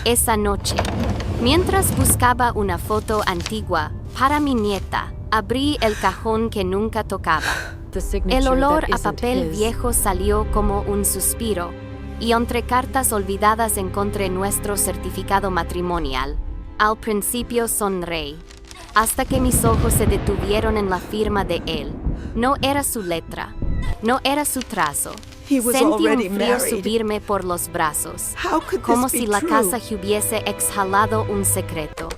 Esa noche, mientras buscaba una foto antigua para mi nieta, abrí el cajón que nunca tocaba. El olor a papel viejo salió como un suspiro, y entre cartas olvidadas encontré nuestro certificado matrimonial. Al principio sonreí, hasta que mis ojos se detuvieron en la firma de él. No era su letra, no era su trazo. Sentí un frío subirme por los brazos, como si la casa hubiese exhalado un secreto.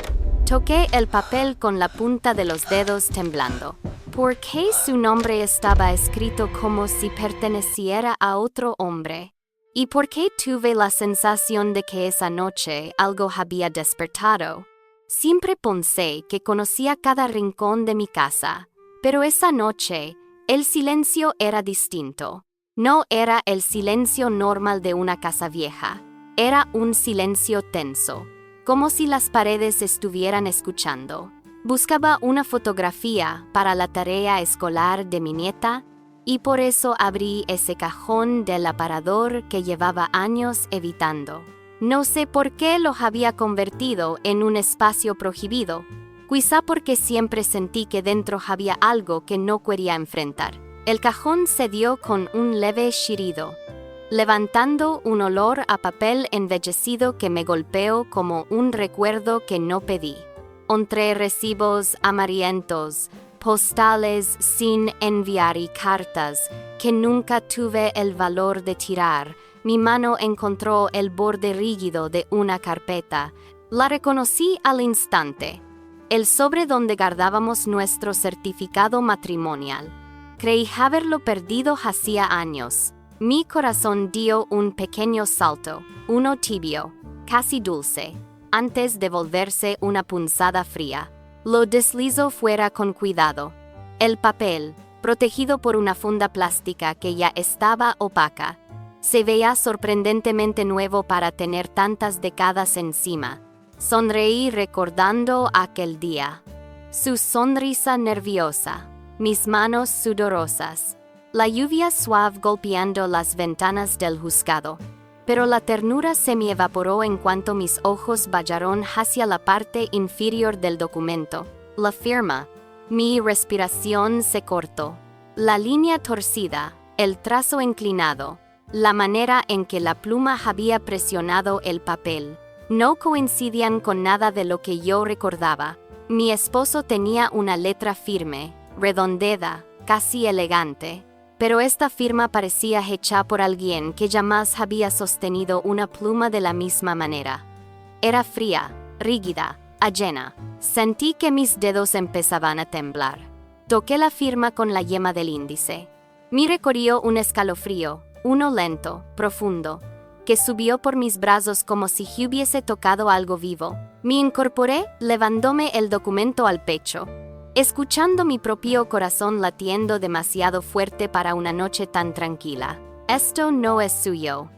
Toqué el papel con la punta de los dedos temblando. ¿Por qué su nombre estaba escrito como si perteneciera a otro hombre? ¿Y por qué tuve la sensación de que esa noche algo había despertado? Siempre pensé que conocía cada rincón de mi casa, pero esa noche el silencio era distinto. No era el silencio normal de una casa vieja, era un silencio tenso, como si las paredes estuvieran escuchando. Buscaba una fotografía para la tarea escolar de mi nieta, y por eso abrí ese cajón del aparador que llevaba años evitando. No sé por qué lo había convertido en un espacio prohibido, quizá porque siempre sentí que dentro había algo que no quería enfrentar. El cajón cedió con un leve chirrido, levantando un olor a papel envejecido que me golpeó como un recuerdo que no pedí. Entre recibos amarillentos, postales sin enviar y cartas que nunca tuve el valor de tirar, mi mano encontró el borde rígido de una carpeta. La reconocí al instante, el sobre donde guardábamos nuestro certificado matrimonial. Creí haberlo perdido hacía años. Mi corazón dio un pequeño salto, uno tibio, casi dulce, antes de volverse una punzada fría. Lo deslizó fuera con cuidado. El papel, protegido por una funda plástica que ya estaba opaca, se veía sorprendentemente nuevo para tener tantas décadas encima. Sonreí recordando aquel día. Su sonrisa nerviosa, mis manos sudorosas, la lluvia suave golpeando las ventanas del juzgado. Pero la ternura se me evaporó en cuanto mis ojos vallaron hacia la parte inferior del documento, la firma. Mi respiración se cortó. La línea torcida, el trazo inclinado, la manera en que la pluma había presionado el papel, no coincidían con nada de lo que yo recordaba. Mi esposo tenía una letra firme, redondeada, casi elegante. Pero esta firma parecía hecha por alguien que jamás había sostenido una pluma de la misma manera. Era fría, rígida, ajena. Sentí que mis dedos empezaban a temblar. Toqué la firma con la yema del índice. Me recorrió un escalofrío, uno lento, profundo, que subió por mis brazos como si hubiese tocado algo vivo. Me incorporé, levantóme el documento al pecho, escuchando mi propio corazón latiendo demasiado fuerte para una noche tan tranquila. Esto no es suyo.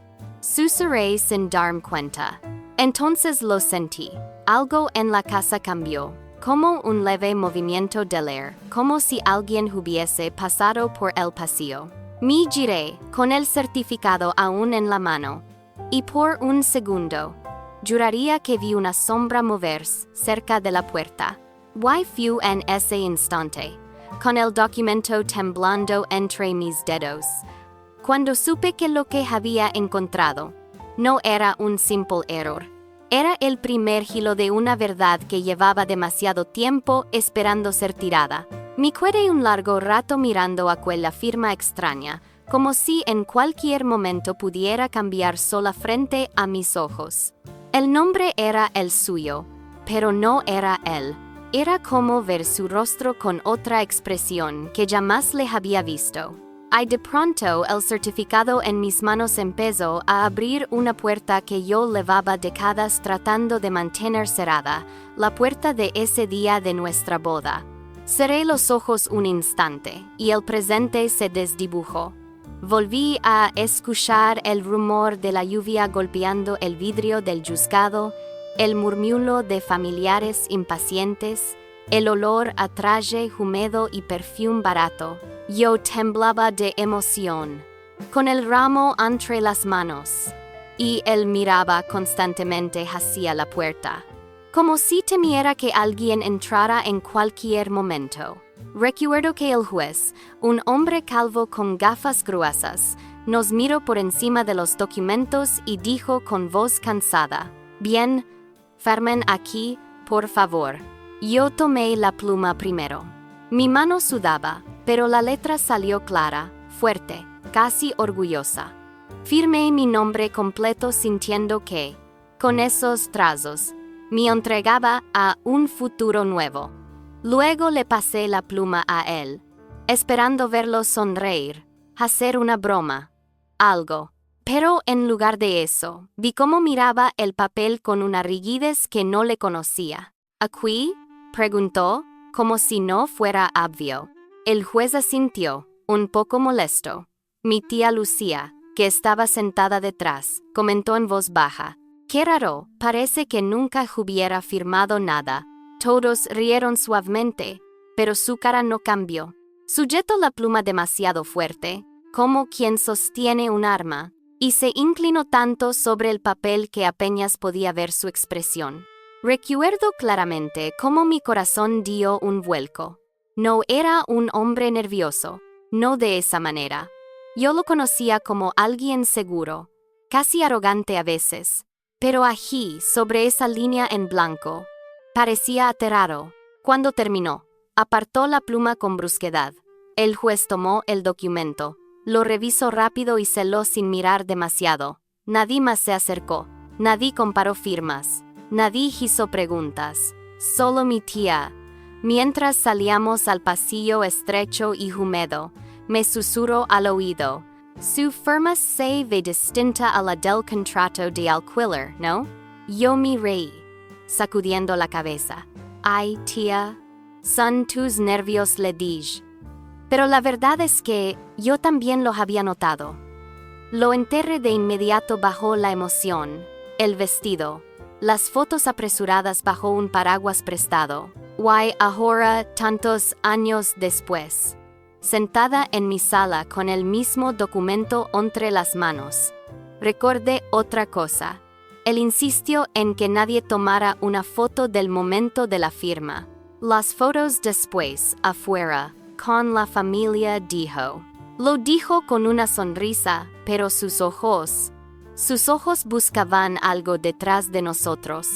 Susurré sin darme cuenta. Entonces lo sentí. Algo en la casa cambió, como un leve movimiento del aire, como si alguien hubiese pasado por el pasillo. Me giré, con el certificado aún en la mano, y por un segundo, juraría que vi una sombra moverse cerca de la puerta. Fue en ese instante, con el documento temblando entre mis dedos, cuando supe que lo que había encontrado no era un simple error. Era el primer hilo de una verdad que llevaba demasiado tiempo esperando ser tirada. Me quedé un largo rato mirando aquella firma extraña, como si en cualquier momento pudiera cambiar sola frente a mis ojos. El nombre era el suyo, pero no era él. Era como ver su rostro con otra expresión que jamás le había visto. Y de pronto el certificado en mis manos empezó a abrir una puerta que yo llevaba décadas tratando de mantener cerrada, la puerta de ese día de nuestra boda. Cerré los ojos un instante, y el presente se desdibujó. Volví a escuchar el rumor de la lluvia golpeando el vidrio del juzgado, el murmullo de familiares impacientes, el olor a traje húmedo y perfume barato. Yo temblaba de emoción, con el ramo entre las manos. y él miraba constantemente hacia la puerta, como si temiera que alguien entrara en cualquier momento. Recuerdo que el juez, un hombre calvo con gafas gruesas, nos miró por encima de los documentos y dijo con voz cansada: «Bien, firmen aquí, por favor». Yo tomé la pluma primero. Mi mano sudaba, pero la letra salió clara, fuerte, casi orgullosa. Firmé mi nombre completo sintiendo que, con esos trazos, me entregaba a un futuro nuevo. Luego le pasé la pluma a él, esperando verlo sonreír, hacer una broma, algo. Pero en lugar de eso, vi cómo miraba el papel con una rigidez que no le conocía. «¿Aquí?», preguntó, como si no fuera obvio. El juez asintió, un poco molesto. Mi tía Lucía, que estaba sentada detrás, comentó en voz baja: «Qué raro, parece que nunca hubiera firmado nada». Todos rieron suavemente, pero su cara no cambió. Sujetó la pluma demasiado fuerte, como quien sostiene un arma, y se inclinó tanto sobre el papel que apenas podía ver su expresión. Recuerdo claramente cómo mi corazón dio un vuelco. No era un hombre nervioso, no de esa manera. Yo lo conocía como alguien seguro, casi arrogante a veces, pero allí, sobre esa línea en blanco, parecía aterrado. Cuando terminó, apartó la pluma con brusquedad. El juez tomó el documento, lo revisó rápido y celó sin mirar demasiado. Nadie más se acercó, nadie comparó firmas, nadie hizo preguntas, solo mi tía. Mientras salíamos al pasillo estrecho y húmedo, me susurró al oído: «Su firma se ve distinta a la del contrato de alquiler, ¿no?». Yo me reí, sacudiendo la cabeza. «Ay, tía, son tus nervios», le dije. Pero la verdad es que yo también lo había notado. Lo enterré de inmediato bajo la emoción, el vestido, las fotos apresuradas bajo un paraguas prestado. Why, ahora, tantos años después, sentada en mi sala con el mismo documento entre las manos, recordé otra cosa. Él insistió en que nadie tomara una foto del momento de la firma. Las fotos después, afuera, con la familia, dijo. Lo dijo con una sonrisa, pero sus ojos buscaban algo detrás de nosotros.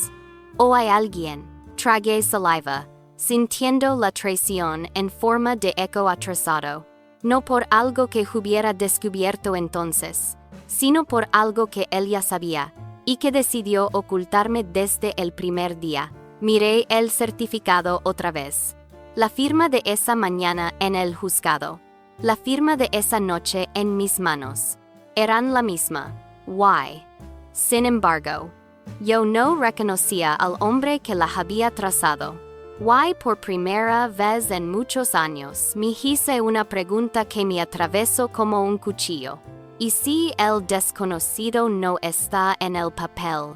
¿O hay alguien? Tragué saliva, sintiendo la traición en forma de eco atrasado. No por algo que hubiera descubierto entonces, sino por algo que él ya sabía, y que decidió ocultarme desde el primer día. Miré el certificado otra vez. La firma de esa mañana en el juzgado. La firma de esa noche en mis manos. Eran la misma. Why? Sin embargo, yo no reconocía al hombre que la había trazado. Why, por primera vez en muchos años, me hice una pregunta que me atravesó como un cuchillo. ¿Y si el desconocido no está en el papel,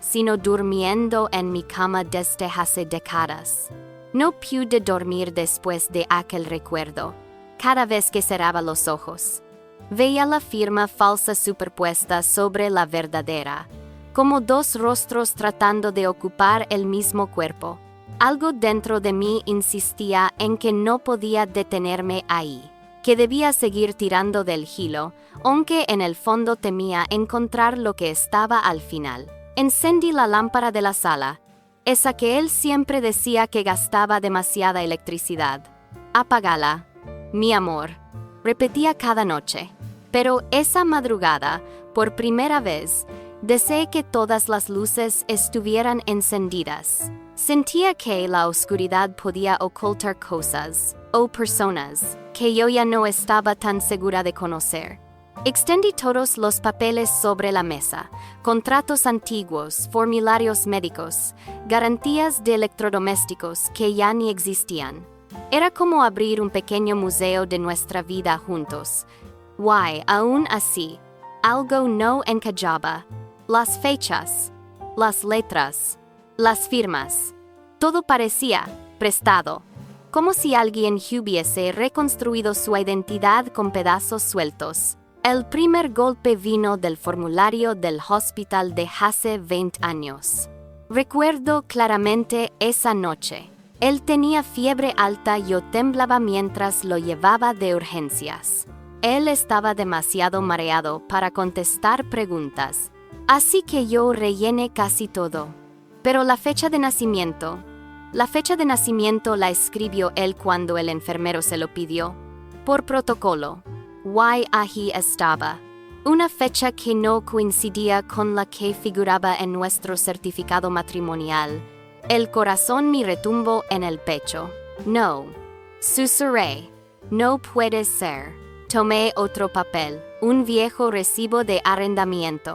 sino durmiendo en mi cama desde hace décadas? No pude dormir después de aquel recuerdo. Cada vez que cerraba los ojos, veía la firma falsa superpuesta sobre la verdadera, como dos rostros tratando de ocupar el mismo cuerpo. Algo dentro de mí insistía en que no podía detenerme ahí, que debía seguir tirando del hilo, aunque en el fondo temía encontrar lo que estaba al final. Encendí la lámpara de la sala, esa que él siempre decía que gastaba demasiada electricidad. «Apágala, mi amor», repetía cada noche. Pero esa madrugada, por primera vez, deseé que todas las luces estuvieran encendidas. Sentía que la oscuridad podía ocultar cosas o personas que yo ya no estaba tan segura de conocer. Extendí todos los papeles sobre la mesa: contratos antiguos, formularios médicos, garantías de electrodomésticos que ya ni existían. Era como abrir un pequeño museo de nuestra vida juntos. Why, aún así, algo no encajaba. Las fechas, las letras, las firmas. Todo parecía prestado, como si alguien hubiese reconstruido su identidad con pedazos sueltos. El primer golpe vino del formulario del hospital de hace 20 años. Recuerdo claramente esa noche. Él tenía fiebre alta y yo temblaba mientras lo llevaba de urgencias. Él estaba demasiado mareado para contestar preguntas, así que yo rellené casi todo. Pero la fecha de nacimiento la escribió él cuando el enfermero se lo pidió. Por protocolo. Allí estaba. Una fecha que no coincidía con la que figuraba en nuestro certificado matrimonial. El corazón me retumbó en el pecho. No. Susurré. No puede ser. Tomé otro papel. Un viejo recibo de arrendamiento.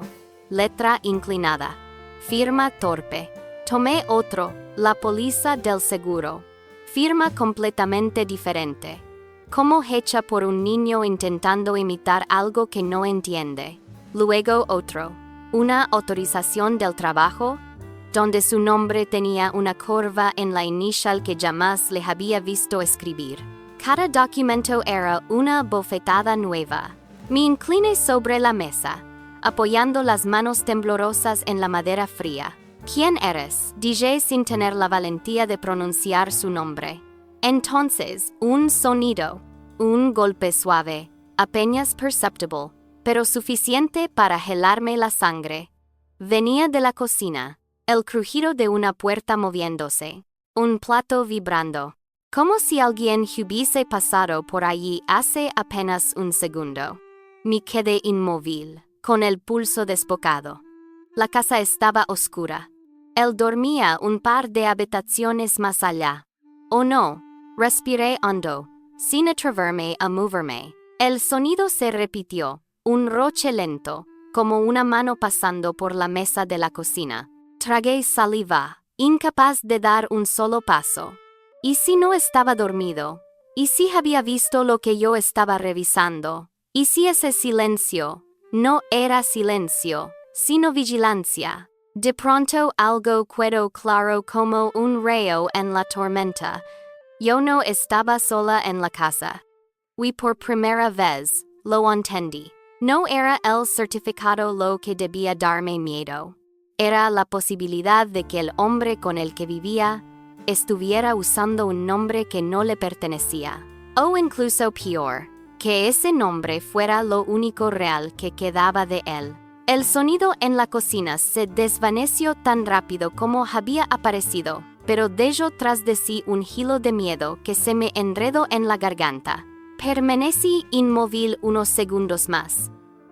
Letra inclinada. Firma torpe. Tomé otro. La póliza del seguro. Firma completamente diferente. Como hecha por un niño intentando imitar algo que no entiende. Luego otro. Una autorización del trabajo, donde su nombre tenía una curva en la inicial que jamás le había visto escribir. Cada documento era una bofetada nueva. Me incliné sobre la mesa, apoyando las manos temblorosas en la madera fría. ¿Quién eres?, dije sin tener la valentía de pronunciar su nombre. Entonces, un sonido, un golpe suave, apenas perceptible, pero suficiente para helarme la sangre. Venía de la cocina, el crujido de una puerta moviéndose, un plato vibrando, como si alguien hubiese pasado por allí hace apenas un segundo. Me quedé inmóvil, con el pulso desbocado. La casa estaba oscura. Él dormía un par de habitaciones más allá. Oh no, respiré hondo, sin atreverme a moverme. El sonido se repitió, un roce lento, como una mano pasando por la mesa de la cocina. Tragué saliva, incapaz de dar un solo paso. ¿Y si no estaba dormido? ¿Y si había visto lo que yo estaba revisando? ¿Y si ese silencio no era silencio, sino vigilancia? De pronto algo quedó claro como un rayo en la tormenta. Yo no estaba sola en la casa. Y por primera vez, lo entendí. No era el certificado lo que debía darme miedo. Era la posibilidad de que el hombre con el que vivía estuviera usando un nombre que no le pertenecía. O incluso peor, que ese nombre fuera lo único real que quedaba de él. El sonido en la cocina se desvaneció tan rápido como había aparecido, pero dejó tras de sí un hilo de miedo que se me enredó en la garganta. Permanecí inmóvil unos segundos más,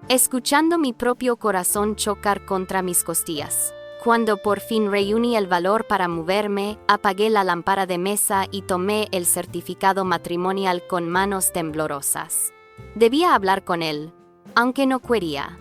escuchando mi propio corazón chocar contra mis costillas. Cuando por fin reuní el valor para moverme, apagué la lámpara de mesa y tomé el certificado matrimonial con manos temblorosas. Debía hablar con él, aunque no quería.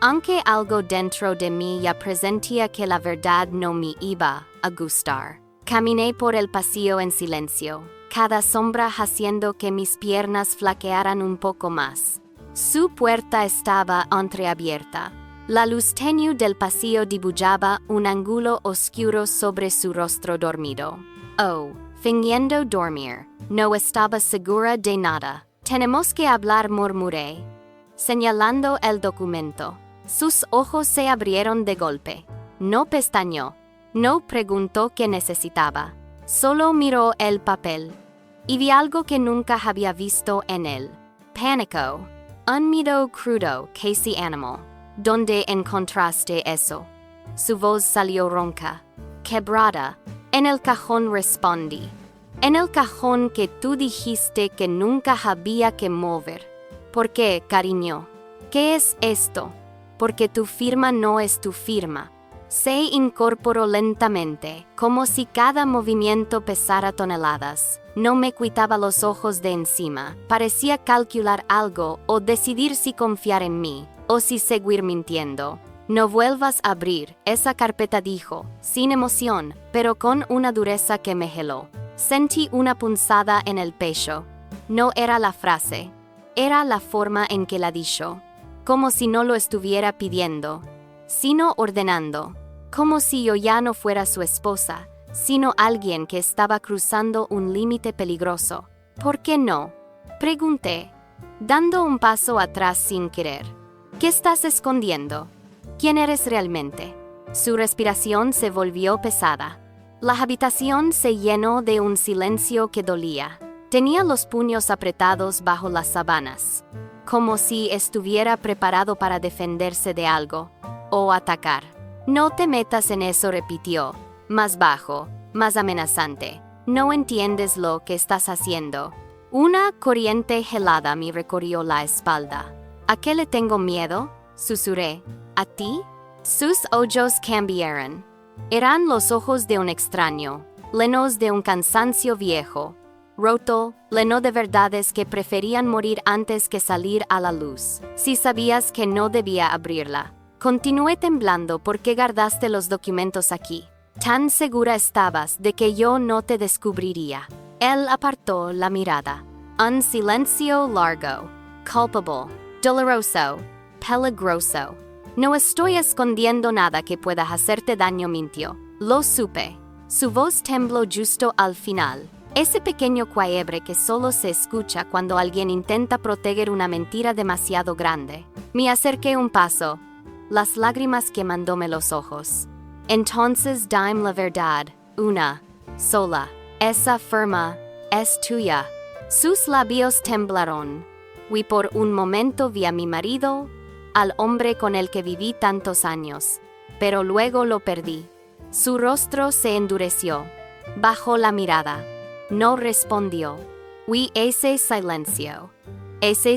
Aunque algo dentro de mí ya presentía que la verdad no me iba a gustar. Caminé por el pasillo en silencio, cada sombra haciendo que mis piernas flaquearan un poco más. Su puerta estaba entreabierta. La luz tenue del pasillo dibujaba un ángulo oscuro sobre su rostro dormido. Oh, fingiendo dormir, no estaba segura de nada. Tenemos que hablar, murmuré, señalando el documento. Sus ojos se abrieron de golpe. No pestañeó. No preguntó qué necesitaba. Solo miró el papel. Y vi algo que nunca había visto en él. Pánico. Un miedo crudo, casi animal. ¿Dónde encontraste eso? Su voz salió ronca, quebrada. En el cajón, respondí. En el cajón que tú dijiste que nunca había que mover. ¿Por qué, cariño? ¿Qué es esto? Porque tu firma no es tu firma. Se incorporó lentamente, como si cada movimiento pesara toneladas. No me quitaba los ojos de encima. Parecía calcular algo o decidir si confiar en mí o si seguir mintiendo. No vuelvas a abrir esa carpeta, dijo, sin emoción, pero con una dureza que me heló. Sentí una punzada en el pecho. No era la frase, era la forma en que la dijo. Como si no lo estuviera pidiendo, sino ordenando. Como si yo ya no fuera su esposa, sino alguien que estaba cruzando un límite peligroso. ¿Por qué no? Pregunté. dando un paso atrás sin querer. ¿Qué estás escondiendo? ¿Quién eres realmente? Su respiración se volvió pesada. La habitación se llenó de un silencio que dolía. Tenía los puños apretados bajo las sábanas, como si estuviera preparado para defenderse de algo o atacar. No te metas en eso, repitió, más bajo, más amenazante. No entiendes lo que estás haciendo. Una corriente helada me recorrió la espalda. ¿A qué le tengo miedo?, susurré. ¿A ti? Sus ojos cambiaron. Eran los ojos de un extraño, llenos de un cansancio viejo, roto, lleno de verdades que preferían morir antes que salir a la luz. Si sabías que no debía abrirla. Continué temblando. ¿Por qué guardaste los documentos aquí? Tan segura estabas de que yo no te descubriría. Él apartó la mirada. Un silencio largo, culpable, doloroso, peligroso. No estoy escondiendo nada que pueda hacerte daño, mintió. Lo supe. Su voz tembló justo al final. Ese pequeño quiebre que solo se escucha cuando alguien intenta proteger una mentira demasiado grande. Me acerqué un paso, las lágrimas quemándome los ojos. Entonces dime la verdad, una, sola. Esa firma es tuya. Sus labios temblaron. Y por un momento vi a mi marido, al hombre con el que viví tantos años. Pero luego lo perdí. Su rostro se endureció. Bajó la mirada. No respondió. Y ese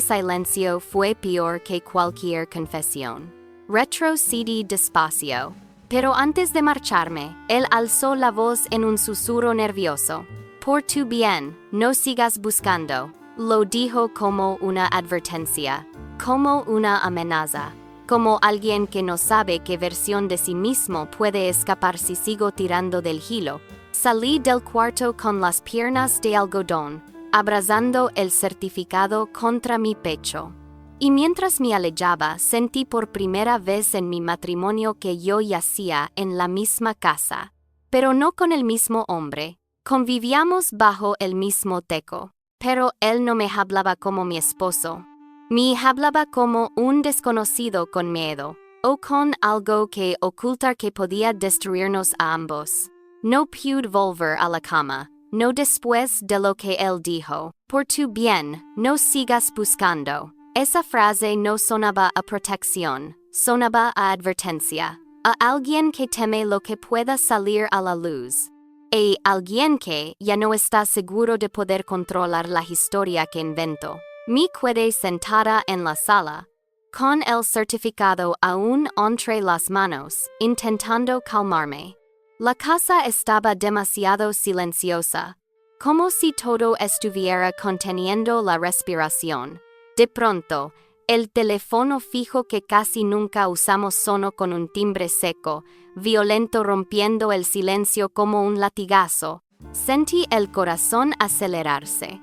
silencio fue peor que cualquier confesión. Retrocedí despacio. Pero antes de marcharme, él alzó la voz en un susurro nervioso. Por tu bien, no sigas buscando. Lo dijo como una advertencia, como una amenaza, como alguien que no sabe qué versión de sí mismo puede escapar si sigo tirando del hilo. Salí del cuarto con las piernas de algodón, abrazando el certificado contra mi pecho. Y mientras me alejaba, sentí por primera vez en mi matrimonio que yo yacía en la misma casa, pero no con el mismo hombre. Convivíamos bajo el mismo techo, pero él no me hablaba como mi esposo. Me hablaba como un desconocido con miedo, o con algo que ocultar que podía destruirnos a ambos. No pude volver a la cama, no después de lo que él dijo. Por tu bien, no sigas buscando. Esa frase no sonaba a protección, sonaba a advertencia, a alguien que teme lo que pueda salir a la luz. Y alguien que ya no está seguro de poder controlar la historia que inventó. Me quedé sentada en la sala, con el certificado aún entre las manos, intentando calmarme. La casa estaba demasiado silenciosa, como si todo estuviera conteniendo la respiración. De pronto, el teléfono fijo que casi nunca usamos sonó con un timbre seco, violento, rompiendo el silencio como un latigazo. Sentí el corazón acelerarse.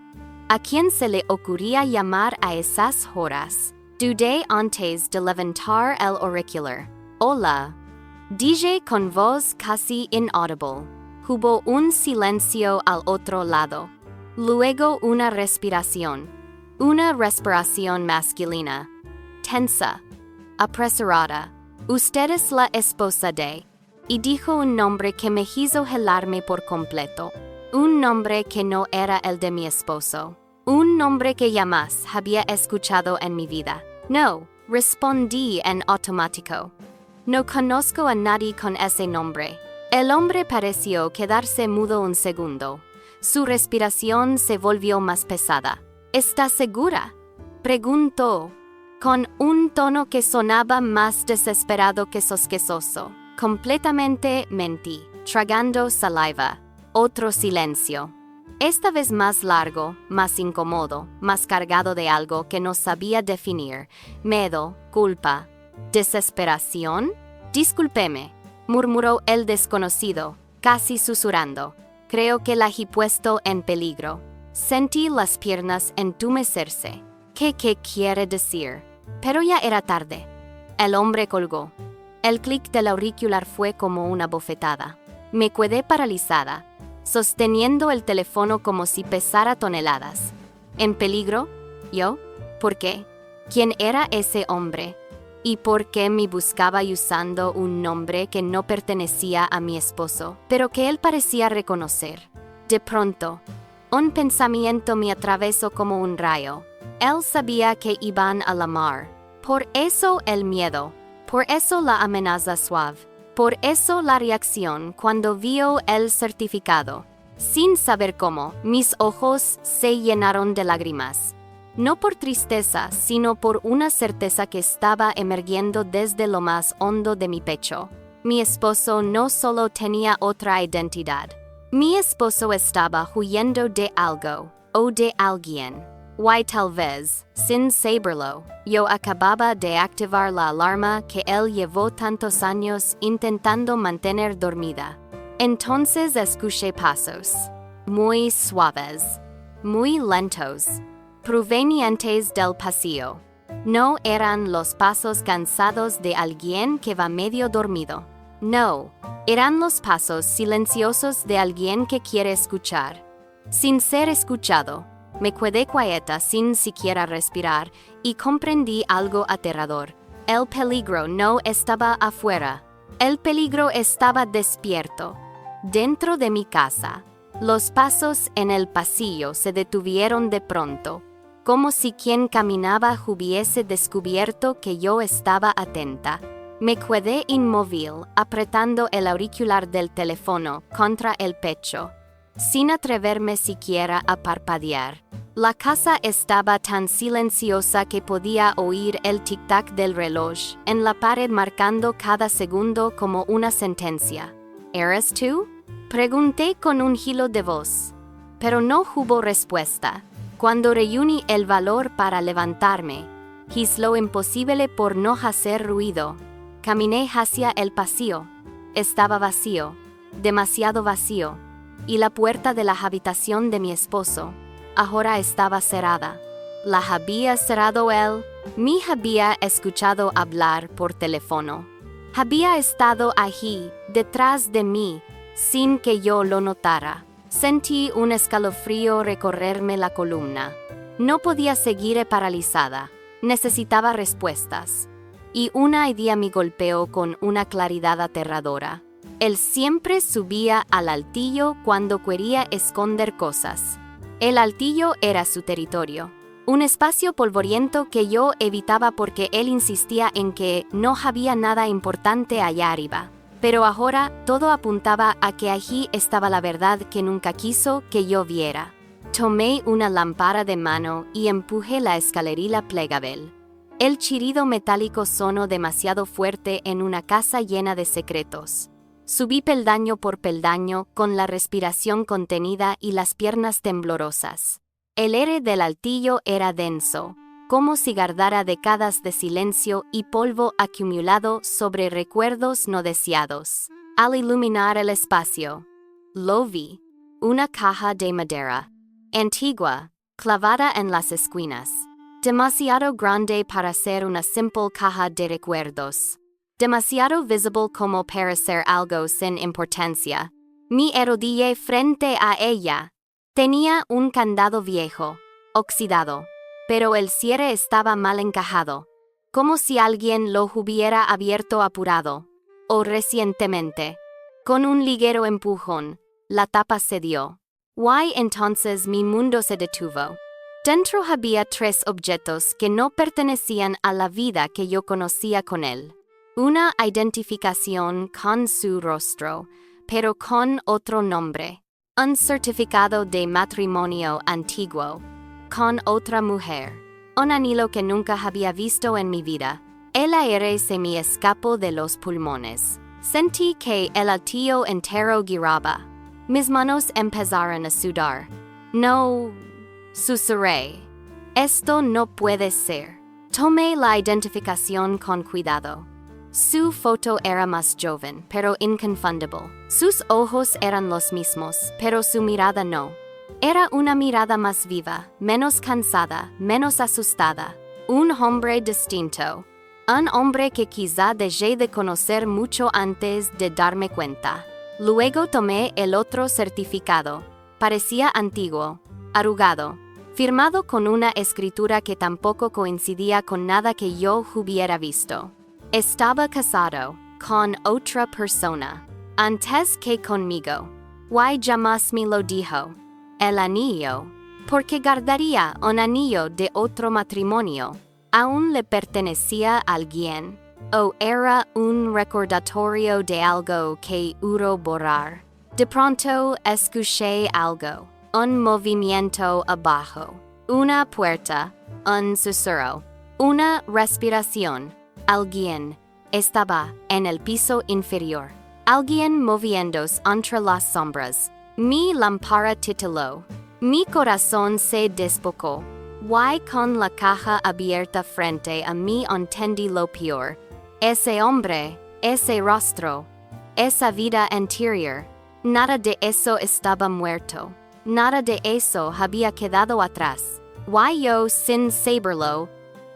¿A quién se le ocurría llamar a esas horas? Dudé antes de levantar el auricular. Hola, dije con voz casi inaudible. Hubo un silencio al otro lado. Luego una respiración masculina, tensa, apresurada. Usted es la esposa de... Y dijo un nombre que me hizo helarme por completo. Un nombre que no era el de mi esposo. Un nombre que jamás había escuchado en mi vida. No, respondí en automático. No conozco a nadie con ese nombre. El hombre pareció quedarse mudo un segundo. Su respiración se volvió más pesada. ¿Estás segura?, preguntó, con un tono que sonaba más desesperado que sospechoso. Completamente mentí, tragando saliva. Otro silencio. Esta vez más largo, más incómodo, más cargado de algo que no sabía definir. Miedo, culpa, desesperación. Discúlpeme, murmuró el desconocido, casi susurrando. Creo que la he puesto en peligro. Sentí las piernas entumecerse. ¿Qué quiere decir? Pero ya era tarde. El hombre colgó. El clic del auricular fue como una bofetada. Me quedé paralizada, sosteniendo el teléfono como si pesara toneladas. ¿En peligro? ¿Yo? ¿Por qué? ¿Quién era ese hombre? ¿Y por qué me buscaba usando un nombre que no pertenecía a mi esposo, pero que él parecía reconocer? De pronto, un pensamiento me atravesó como un rayo. Él sabía que iban a la mar. Por eso el miedo, por eso la amenaza suave, por eso la reacción cuando vio el certificado. Sin saber cómo, mis ojos se llenaron de lágrimas. No por tristeza, sino por una certeza que estaba emergiendo desde lo más hondo de mi pecho. Mi esposo no solo tenía otra identidad. Mi esposo estaba huyendo de algo, o de alguien. Y tal vez, sin saberlo, yo acababa de activar la alarma que él llevó tantos años intentando mantener dormida. Entonces escuché pasos. Muy suaves. Muy lentos. Provenientes del pasillo. No eran los pasos cansados de alguien que va medio dormido. No, eran los pasos silenciosos de alguien que quiere escuchar. Sin ser escuchado, me quedé quieta sin siquiera respirar y comprendí algo aterrador. El peligro no estaba afuera. El peligro estaba despierto. Dentro de mi casa. Los pasos en el pasillo se detuvieron de pronto, como si quien caminaba hubiese descubierto que yo estaba atenta. Me quedé inmóvil, apretando el auricular del teléfono contra el pecho, sin atreverme siquiera a parpadear. La casa estaba tan silenciosa que podía oír el tic-tac del reloj en la pared marcando cada segundo como una sentencia. ¿Eres tú? Pregunté con un giro de voz, pero no hubo respuesta. Cuando reuní el valor para levantarme, hice lo imposible por no hacer ruido. Caminé hacia el pasillo. Estaba vacío, demasiado vacío, y la puerta de la habitación de mi esposo ahora estaba cerrada. La había cerrado él. Me había escuchado hablar por teléfono. Había estado allí, detrás de mí, sin que yo lo notara. Sentí un escalofrío recorrerme la columna. No podía seguir paralizada. Necesitaba respuestas. Y una idea me golpeó con una claridad aterradora. Él siempre subía al altillo cuando quería esconder cosas. El altillo era su territorio. Un espacio polvoriento que yo evitaba porque él insistía en que no había nada importante allá arriba. Pero ahora todo apuntaba a que allí estaba la verdad que nunca quiso que yo viera. Tomé una lámpara de mano y empujé la escalerilla plegable. El chirrido metálico sonó demasiado fuerte en una casa llena de secretos. Subí peldaño por peldaño con la respiración contenida y las piernas temblorosas. El aire del altillo era denso, como si guardara décadas de silencio y polvo acumulado sobre recuerdos no deseados. Al iluminar el espacio, lo vi. Una caja de madera, antigua, clavada en las esquinas. Demasiado grande para ser una simple caja de recuerdos. Demasiado visible como para ser algo sin importancia. Me arrodillé frente a ella. Tenía un candado viejo, oxidado, pero el cierre estaba mal encajado, como si alguien lo hubiera abierto apurado, o recientemente. Con un ligero empujón, la tapa cedió. Y entonces mi mundo se detuvo. Dentro había 3 objetos que no pertenecían a la vida que yo conocía con él. Una identificación con su rostro, pero con otro nombre. Un certificado de matrimonio antiguo, con otra mujer. Un anillo que nunca había visto en mi vida. El aire se me escapó de los pulmones. Sentí que el altillo entero giraba. Mis manos empezaron a sudar. No, susurré. Esto no puede ser. Tomé la identificación con cuidado. Su foto era más joven, pero inconfundible. Sus ojos eran los mismos, pero su mirada no. Era una mirada más viva, menos cansada, menos asustada. Un hombre distinto. Un hombre que quizá dejé de conocer mucho antes de darme cuenta. Luego tomé el otro certificado. Parecía antiguo, arrugado, firmado con una escritura que tampoco coincidía con nada que yo hubiera visto. Estaba casado con otra persona antes que conmigo. Why jamás me lo dijo? El anillo. ¿Por qué guardaría un anillo de otro matrimonio? ¿Aún le pertenecía a alguien? ¿O era un recordatorio de algo que uró borrar? De pronto escuché algo. Un movimiento abajo. Una puerta. Un susurro. Una respiración. Alguien estaba en el piso inferior. Alguien moviéndose entre las sombras. Mi lámpara titiló. Mi corazón se desbocó. Why con la caja abierta frente a mí entendí lo peor. Ese hombre, ese rostro, esa vida interior. Nada de eso estaba muerto. Nada de eso había quedado atrás. Why yo, sin saberlo,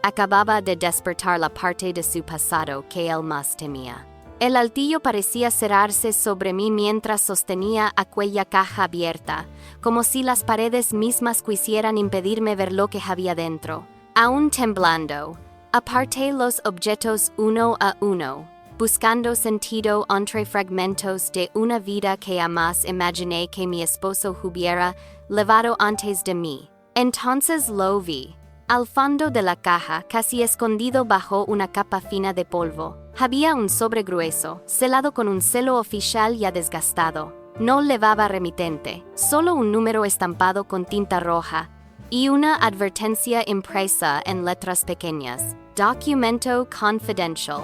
acababa de despertar la parte de su pasado que él más temía. El altillo parecía cerrarse sobre mí mientras sostenía aquella caja abierta, como si las paredes mismas quisieran impedirme ver lo que había dentro. Aún temblando, aparté los objetos uno a uno, buscando sentido entre fragmentos de una vida que jamás imaginé que mi esposo hubiera levado antes de mí. Entonces lo vi. Al fondo de la caja, casi escondido bajo una capa fina de polvo, había un sobre grueso, selado con un celo oficial ya desgastado. No levaba remitente, solo un número estampado con tinta roja y una advertencia impresa en letras pequeñas. Documento confidential.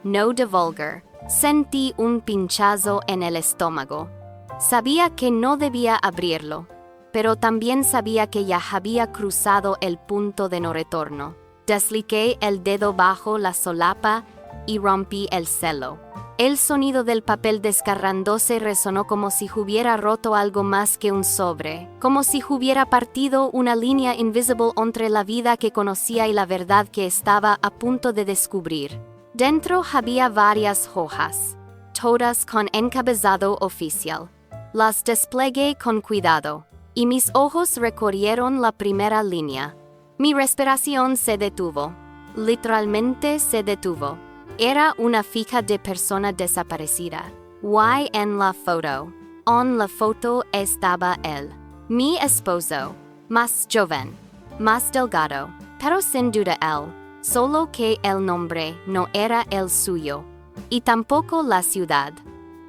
No divulgar. Sentí un pinchazo en el estómago. Sabía que no debía abrirlo, pero también sabía que ya había cruzado el punto de no retorno. Desligué el dedo bajo la solapa y rompí el celo. El sonido del papel desgarrándose resonó como si hubiera roto algo más que un sobre, como si hubiera partido una línea invisible entre la vida que conocía y la verdad que estaba a punto de descubrir. Dentro había varias hojas, todas con encabezado oficial. Las desplegué con cuidado, y mis ojos recorrieron la primera línea. Mi respiración se detuvo. Literalmente se detuvo. Era una fija de persona desaparecida. Why en la foto? En la foto estaba él, mi esposo, más joven, más delgado, pero sin duda él, solo que el nombre no era el suyo, y tampoco la ciudad,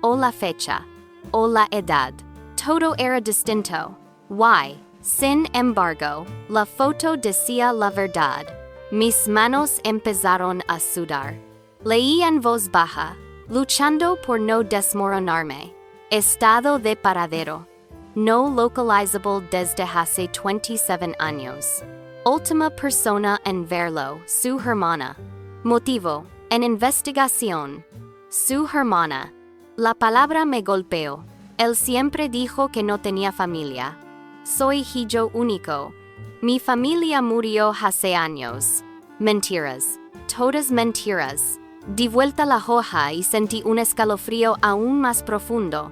o la fecha, o la edad. Todo era distinto. Why? Sin embargo, la foto decía la verdad. Mis manos empezaron a sudar. Leí en voz baja, luchando por no desmoronarme. Estado de paradero. No localizable desde hace 27 años. Última persona en verlo, su hermana. Motivo, en investigación. Su hermana. La palabra me golpeó. Él siempre dijo que no tenía familia. Soy hijo único. Mi familia murió hace años. Mentiras. Todas mentiras. Di vuelta la hoja y sentí un escalofrío aún más profundo.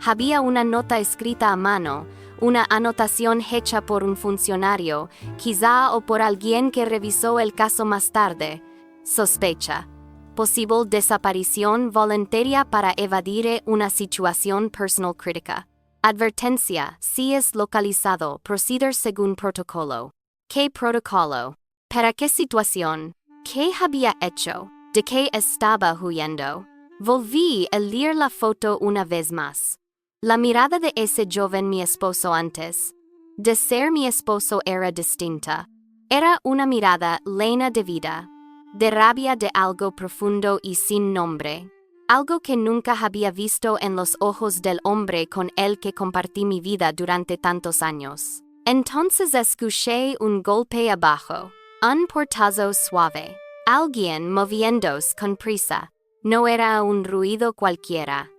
Había una nota escrita a mano, una anotación hecha por un funcionario, quizá o por alguien que revisó el caso más tarde. Sospecha. Posible desaparición voluntaria para evadir una situación personal crítica. Advertencia, si es localizado, proceder según protocolo. ¿Qué protocolo? ¿Para qué situación? ¿Qué había hecho? ¿De qué estaba huyendo? Volví a leer la foto una vez más. La mirada de ese joven mi esposo antes de ser mi esposo era distinta. Era una mirada llena de vida, de rabia de algo profundo y sin nombre. Algo que nunca había visto en los ojos del hombre con el que compartí mi vida durante tantos años. Entonces escuché un golpe abajo, un portazo suave, alguien moviéndose con prisa. No era un ruido cualquiera.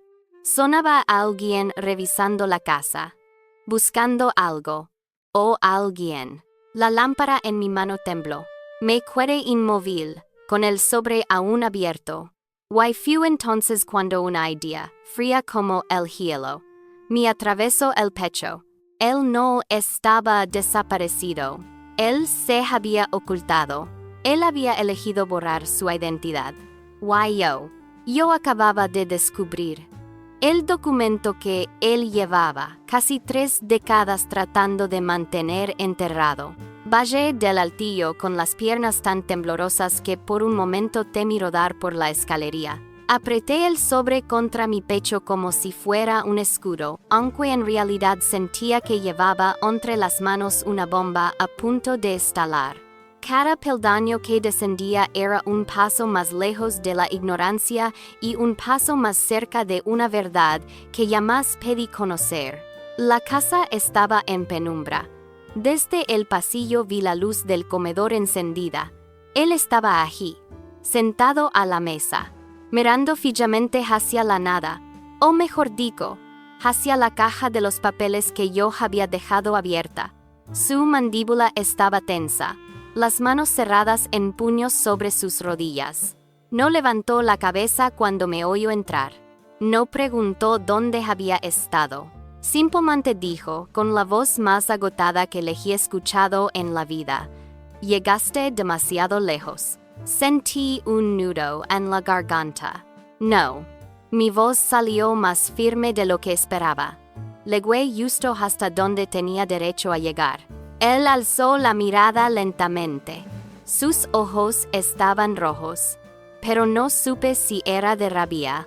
Sonaba alguien revisando la casa, buscando algo, o alguien. La lámpara en mi mano tembló. Me quedé inmóvil, con el sobre aún abierto. Fue entonces cuando una idea, fría como el hielo, me atravesó el pecho. Él no estaba desaparecido. Él se había ocultado. Él había elegido borrar su identidad. Yo acababa de descubrir el documento que él llevaba casi 3 décadas tratando de mantener enterrado. Bajé del altillo con las piernas tan temblorosas que por un momento temí rodar por la escalería. Apreté el sobre contra mi pecho como si fuera un escudo, aunque en realidad sentía que llevaba entre las manos una bomba a punto de estallar. Cada peldaño que descendía era un paso más lejos de la ignorancia y un paso más cerca de una verdad que jamás pedí conocer. La casa estaba en penumbra. Desde el pasillo vi la luz del comedor encendida. Él estaba allí, sentado a la mesa, mirando fijamente hacia la nada, o mejor dicho, hacia la caja de los papeles que yo había dejado abierta. Su mandíbula estaba tensa, las manos cerradas en puños sobre sus rodillas. No levantó la cabeza cuando me oyó entrar. No preguntó dónde había estado. Simplemente dijo, con la voz más agotada que le he escuchado en la vida: «Llegaste demasiado lejos». Sentí un nudo en la garganta. No. Mi voz salió más firme de lo que esperaba. Llegué justo hasta donde tenía derecho a llegar. Él alzó la mirada lentamente. Sus ojos estaban rojos, pero no supe si era de rabia,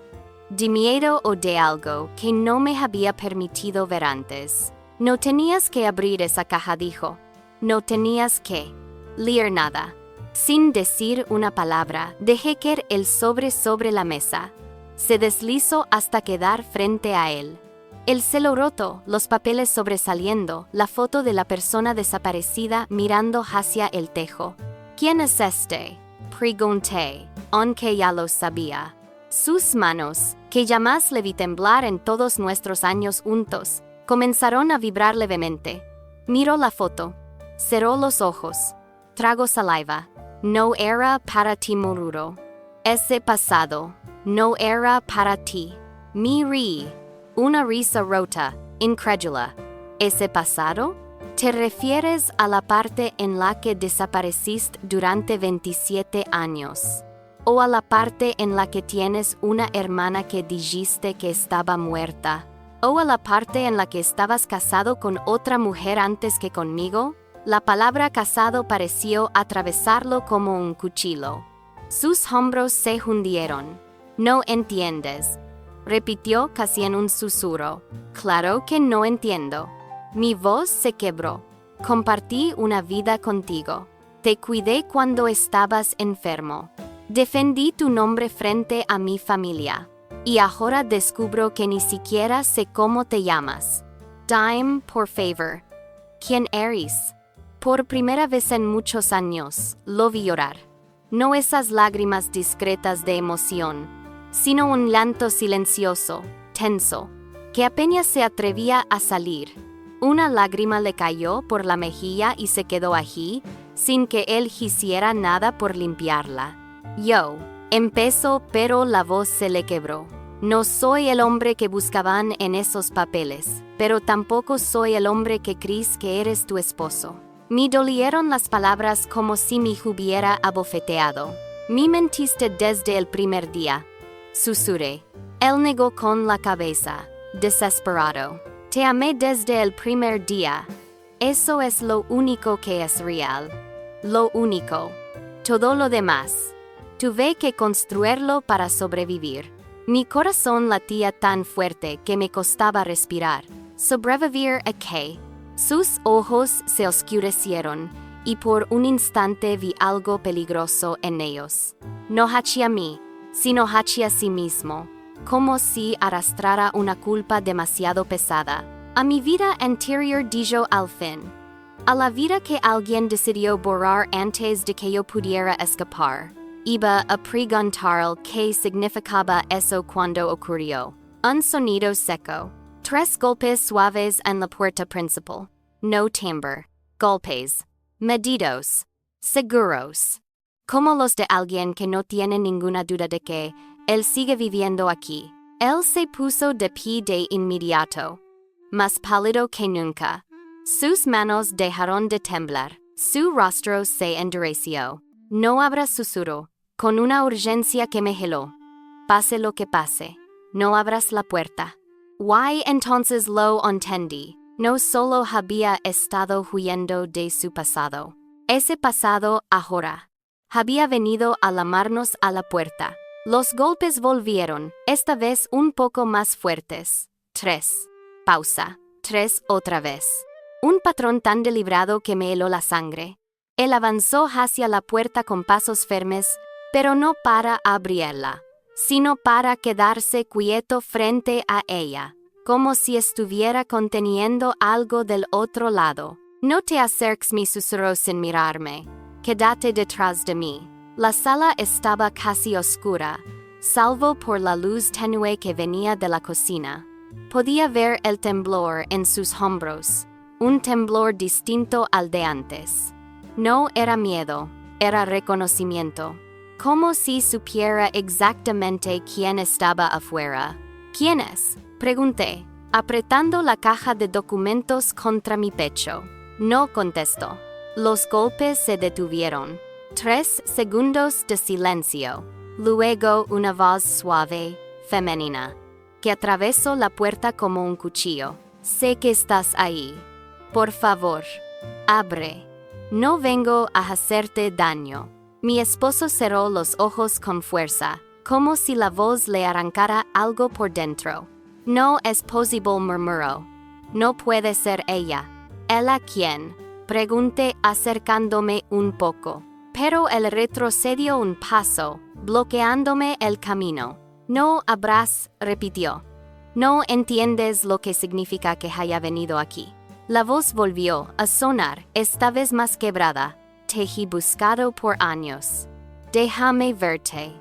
de miedo o de algo que no me había permitido ver antes. No tenías que abrir esa caja, dijo. No tenías que leer nada. Sin decir una palabra, dejé caer el sobre la mesa. Se deslizó hasta quedar frente a él. El celo roto, los papeles sobresaliendo, la foto de la persona desaparecida mirando hacia el tejo. ¿Quién es este?, pregunté, aunque ya lo sabía. Sus manos, que jamás le vi temblar en todos nuestros años juntos, comenzaron a vibrar levemente. Miró la foto. Cerró los ojos. Tragó saliva. No era para ti, Mururo. Ese pasado no era para ti. Me rí. Una risa rota, incrédula. ¿Ese pasado? ¿Te refieres a la parte en la que desapareciste durante 27 años? ¿O a la parte en la que tienes una hermana que dijiste que estaba muerta? ¿O a la parte en la que estabas casado con otra mujer antes que conmigo? La palabra casado pareció atravesarlo como un cuchillo. Sus hombros se hundieron. No entiendes, repitió casi en un susurro. Claro que no entiendo. Mi voz se quebró. Compartí una vida contigo. Te cuidé cuando estabas enfermo. Defendí tu nombre frente a mi familia. Y ahora descubro que ni siquiera sé cómo te llamas. Dime, por favor. ¿Quién eres? Por primera vez en muchos años, lo vi llorar. No esas lágrimas discretas de emoción, sino un llanto silencioso, tenso, que apenas se atrevía a salir. Una lágrima le cayó por la mejilla y se quedó allí, sin que él hiciera nada por limpiarla. Empezó, pero la voz se le quebró. No soy el hombre que buscaban en esos papeles, pero tampoco soy el hombre que crees que eres tu esposo. Me dolieron las palabras como si me hubiera abofeteado. Me mentiste desde el primer día, susurré. Él negó con la cabeza, desesperado. Te amé desde el primer día. Eso es lo único que es real. Lo único. Todo lo demás tuve que construirlo para sobrevivir. Mi corazón latía tan fuerte que me costaba respirar. ¿Sobrevivir a qué? Sus ojos se oscurecieron, y por un instante vi algo peligroso en ellos. No hacia mí, sino hacia sí mismo, como si arrastrara una culpa demasiado pesada. A mi vida anterior, dijo al fin. A la vida que alguien decidió borrar antes de que yo pudiera escapar. Iba a preguntar qué significaba eso cuando ocurrió. Un sonido seco. 3 golpes suaves en la puerta principal. No timbre. Golpes. Medidos. Seguros. Como los de alguien que no tiene ninguna duda de que él sigue viviendo aquí. Él se puso de pie de inmediato. más pálido que nunca. Sus manos dejaron de temblar. Su rostro se endureció. No habrá susurro, con una urgencia que me heló. Pase lo que pase, no abras la puerta. Why entonces lo entendí. No solo había estado huyendo de su pasado. Ese pasado ahora había venido a llamarnos a la puerta. Los golpes volvieron, esta vez un poco más fuertes. 3. Pausa. 3 otra vez. Un patrón tan deliberado que me heló la sangre. Él avanzó hacia la puerta con pasos firmes, pero no para abrirla, sino para quedarse quieto frente a ella, como si estuviera conteniendo algo del otro lado. No te acerques, me susurró sin mirarme. Quédate detrás de mí. La sala estaba casi oscura, salvo por la luz tenue que venía de la cocina. Podía ver el temblor en sus hombros, un temblor distinto al de antes. No era miedo, era reconocimiento. Como si supiera exactamente quién estaba afuera. ¿Quién es?, pregunté, apretando la caja de documentos contra mi pecho. No contestó. Los golpes se detuvieron. 3 segundos de silencio. Luego una voz suave, femenina, que atravesó la puerta como un cuchillo. Sé que estás ahí. Por favor, abre. No vengo a hacerte daño. Mi esposo cerró los ojos con fuerza, como si la voz le arrancara algo por dentro. No es posible, murmuró. No puede ser ella. ¿Ella quién?, pregunté acercándome un poco. Pero él retrocedió un paso, bloqueándome el camino. No habrás, repitió. No entiendes lo que significa que haya venido aquí. La voz volvió a sonar, esta vez más quebrada. Te he buscado por años. Déjame verte.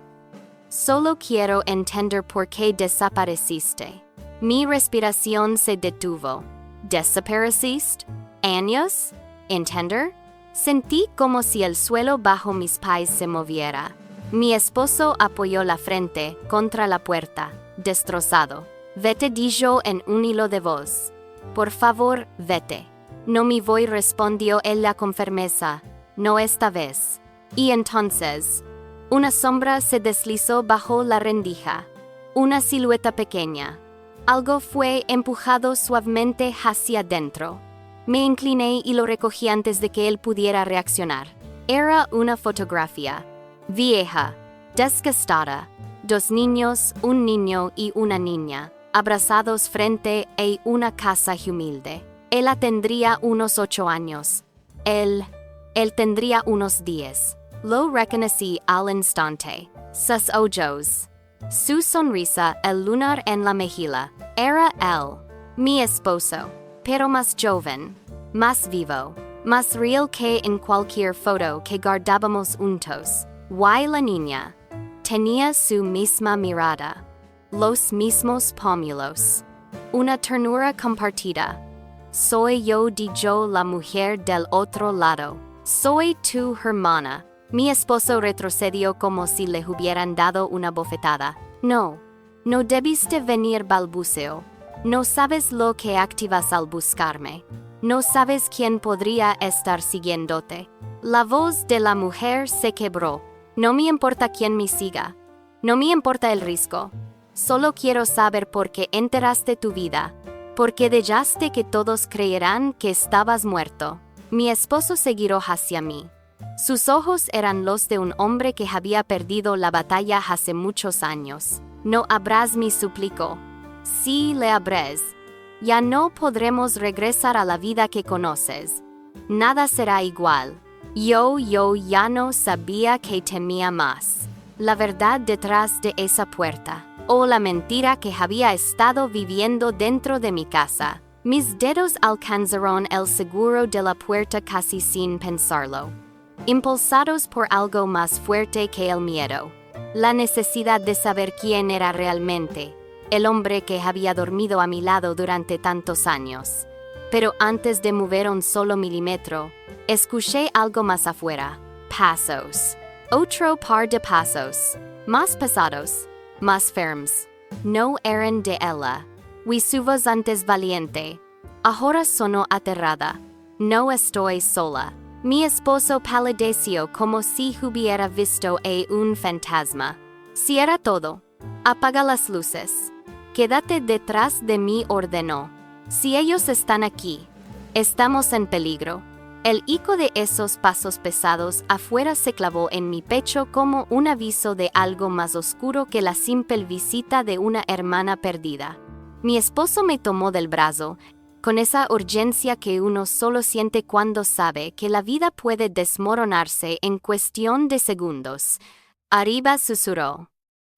Solo quiero entender por qué desapareciste. Mi respiración se detuvo. ¿Desapareciste? ¿Años? ¿Entender? Sentí como si el suelo bajo mis pies se moviera. Mi esposo apoyó la frente contra la puerta, destrozado. Vete, dijo en un hilo de voz. Por favor, vete. No me voy, respondió ella con firmeza. No esta vez. Y entonces, una sombra se deslizó bajo la rendija. Una silueta pequeña. Algo fue empujado suavemente hacia adentro. Me incliné y lo recogí antes de que él pudiera reaccionar. Era una fotografía. Vieja, desgastada. 2 niños, un niño y una niña, abrazados frente a una casa humilde. Ella tendría unos 8 años. Él tendría unos 10. Lo reconocí al instante. Sus ojos. Su sonrisa, el lunar en la mejilla. Era él, mi esposo, pero más joven, más vivo, más real que en cualquier foto que guardábamos juntos. Y la niña tenía su misma mirada, los mismos pómulos, una ternura compartida. Soy yo, dijo la mujer del otro lado. Soy tu hermana. Mi esposo retrocedió como si le hubieran dado una bofetada. No debiste venir, balbuceó. No sabes lo que activas al buscarme. No sabes quién podría estar siguiéndote. La voz de la mujer se quebró. No me importa quién me siga. No me importa el riesgo. Solo quiero saber por qué enteraste tu vida. ¿Por qué dejaste que todos creyeran que estabas muerto? Mi esposo se giró hacia mí. Sus ojos eran los de un hombre que había perdido la batalla hace muchos años. No habrás, me suplicó. Sí, le habrás. Ya no podremos regresar a la vida que conoces. Nada será igual. Yo ya no sabía que temía más. La verdad detrás de esa puerta. O la mentira que había estado viviendo dentro de mi casa. Mis dedos alcanzaron el seguro de la puerta casi sin pensarlo. Impulsados por algo más fuerte que el miedo. La necesidad de saber quién era realmente, el hombre que había dormido a mi lado durante tantos años. Pero antes de mover un solo milímetro, escuché algo más afuera. Pasos. Otro par de pasos. Más pesados, más firmes. No eran de ella. Su voz antes valiente, Ahora sonó aterrada. No estoy sola. Mi esposo palideció como si hubiera visto a un fantasma. Cierra todo. Apaga las luces. Quédate detrás de mí, ordenó. Si ellos están aquí, estamos en peligro. El eco de esos pasos pesados afuera se clavó en mi pecho como un aviso de algo más oscuro que la simple visita de una hermana perdida. Mi esposo me tomó del brazo, con esa urgencia que uno solo siente cuando sabe que la vida puede desmoronarse en cuestión de segundos. Arriba susurró.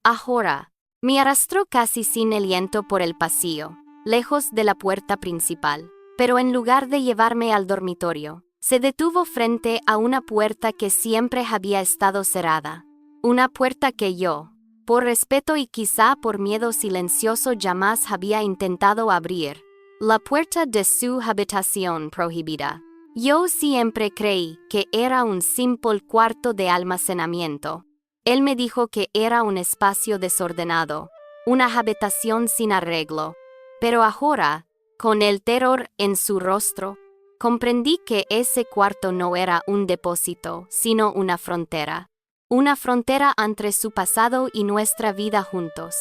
Ahora. Me arrastró casi sin aliento por el pasillo, lejos de la puerta principal, pero en lugar de llevarme al dormitorio, se detuvo frente a una puerta que siempre había estado cerrada. Una puerta que yo, por respeto y quizá por miedo silencioso, jamás había intentado abrir. La puerta de su habitación prohibida. Yo siempre creí que era un simple cuarto de almacenamiento. Él me dijo que era un espacio desordenado, una habitación sin arreglo. Pero ahora, con el terror en su rostro, comprendí que ese cuarto no era un depósito, sino una frontera. Una frontera entre su pasado y nuestra vida juntos.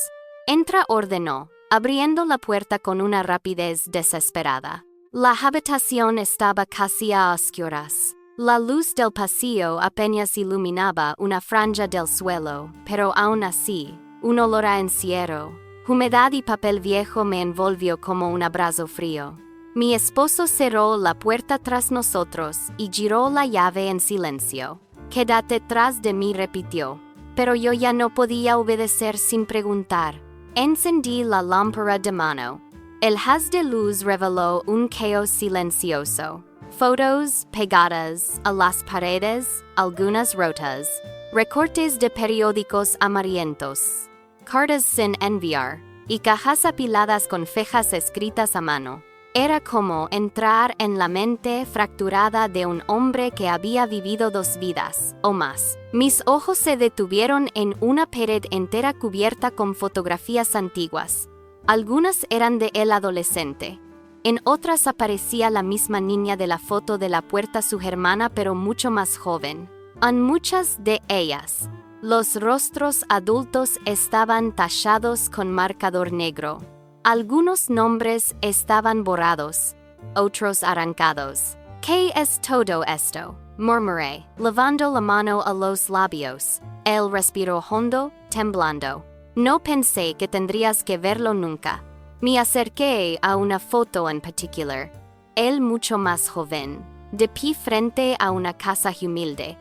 Entra, ordenó, abriendo la puerta con una rapidez desesperada. La habitación estaba casi a oscuras. La luz del pasillo apenas iluminaba una franja del suelo, pero aún así, un olor a encierro, humedad y papel viejo me envolvió como un abrazo frío. Mi esposo cerró la puerta tras nosotros y giró la llave en silencio. Quédate tras de mí, repitió. Pero yo ya no podía obedecer sin preguntar. Encendí la lámpara de mano. El haz de luz reveló un caos silencioso. Fotos pegadas a las paredes, algunas rotas, recortes de periódicos amarillentos, cartas sin enviar, y cajas apiladas con fejas escritas a mano. Era como entrar en la mente fracturada de un hombre que había vivido 2 vidas, o más. Mis ojos se detuvieron en una pared entera cubierta con fotografías antiguas. Algunas eran de él adolescente. En otras aparecía la misma niña de la foto de la puerta, su hermana, pero mucho más joven. En muchas de ellas, los rostros adultos estaban tallados con marcador negro. Algunos nombres estaban borrados, otros arrancados. ¿Qué es todo esto?, murmuré, levando la mano a los labios. Él respiró hondo, temblando. No pensé que tendrías que verlo nunca. Me acerqué a una foto en particular. Él mucho más joven, de pie frente a una casa humilde.